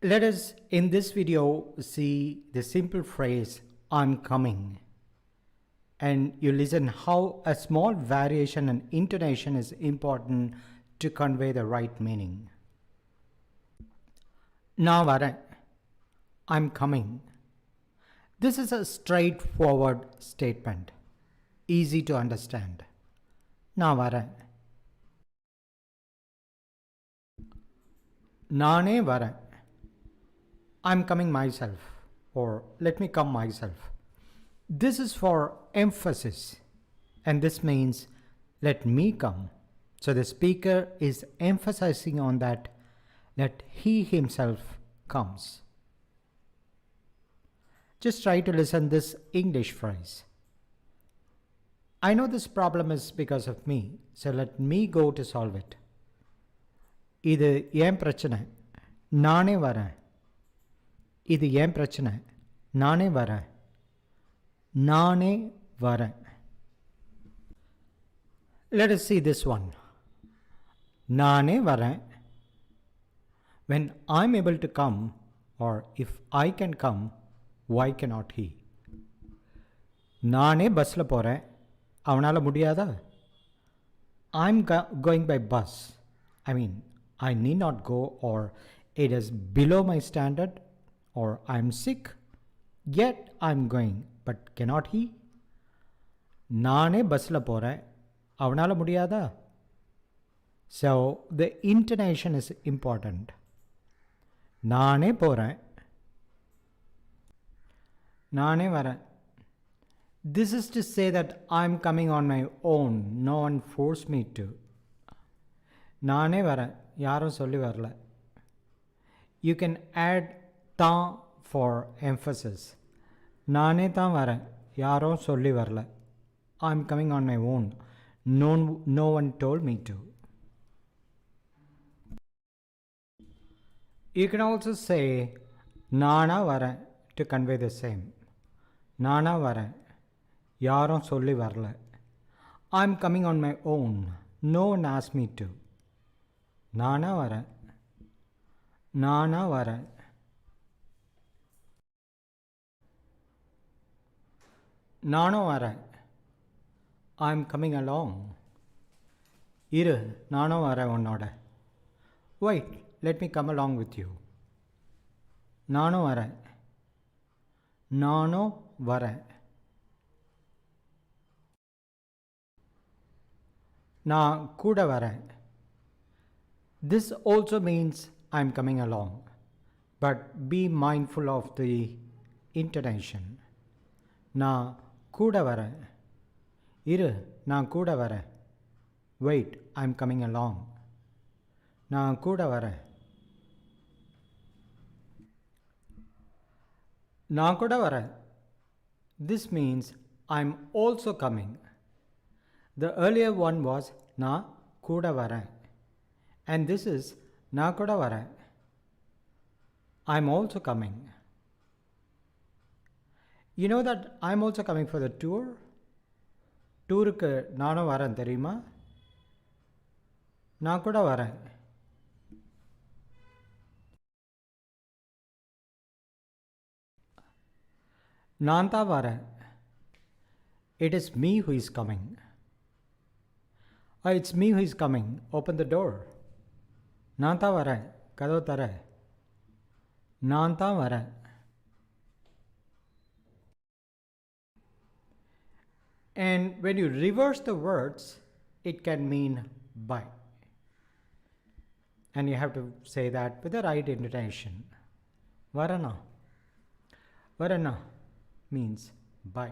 Let us in this video see the simple phrase I'm coming, and you listen how a small variation in intonation is important to convey the right meaning. நான் வரேன். I'm coming. This is a straightforward statement, easy to understand. நான் வரேன். நானே வரேன். I'm coming myself, or let me come myself. This is for emphasis, and this means let me come. So the speaker is emphasizing on that he himself comes. Just try to listen this English phrase. I know this problem is because of me, so let me go to solve it. இது ஏன் பிரச்சனை, நானே வரேன். இது ஏன் பிரச்சனை, நானே வரேன். நானே வரேன். Let us see this one. நானே வரேன். When I'm able to come, or if I can come, why cannot he? நானே பஸ்ல போறேன், அவனால முடியாதா? I'm going by bus. I mean, I need not go, or it is below my standard, or I'm sick, yet I'm going, but cannot he? நானே பஸ்ல போறேன், அவனால முடியாதா? So the intonation is important. நானே போறேன். நானே வரேன். This is to say that I'm coming on my own. No one forced me to. நானே வரேன், யாரும் சொல்லி வரல. You can add தான் for emphasis. நானே தான் வரேன், யாரும் சொல்லி வரல. I'm coming on my own. No one told me to. You can also say நானா வரேன் to convey the same. நானா வரேன், யாரும் சொல்லி வரல. I'm coming on my own. No one asked me to. நானா வரேன். நானா வரேன். நானும் வரேன். I'm coming along. இரு, நானும் வரேன் உன்னோட. Wait, let me come along with you. நானும் வரேன். நானும் வரேன். நான் கூட வரேன். This also means I'm coming along, but be mindful of the intonation. நான் கூட வரேன். இரு, நான் கூட வரேன். Wait, I'm coming along. நான் கூட வரேன். நான் கூட வரேன். This means I'm also coming. The earlier one was நான் கூட வரேன், and this is நான் கூட வரேன். I'm also coming. You know that I'm also coming for the tour? டூருக்கு நானும் வரேன் தெரியுமா? நான் கூட வரேன். நான் தான் வரேன். It is me who is coming. It's me who is coming. Open the door. நான் தான் வரேன், கதவு தர. நான் தான் வரேன். And when you reverse the words, it can mean by. And you have to say that with the right intonation. Varana. Varana means by.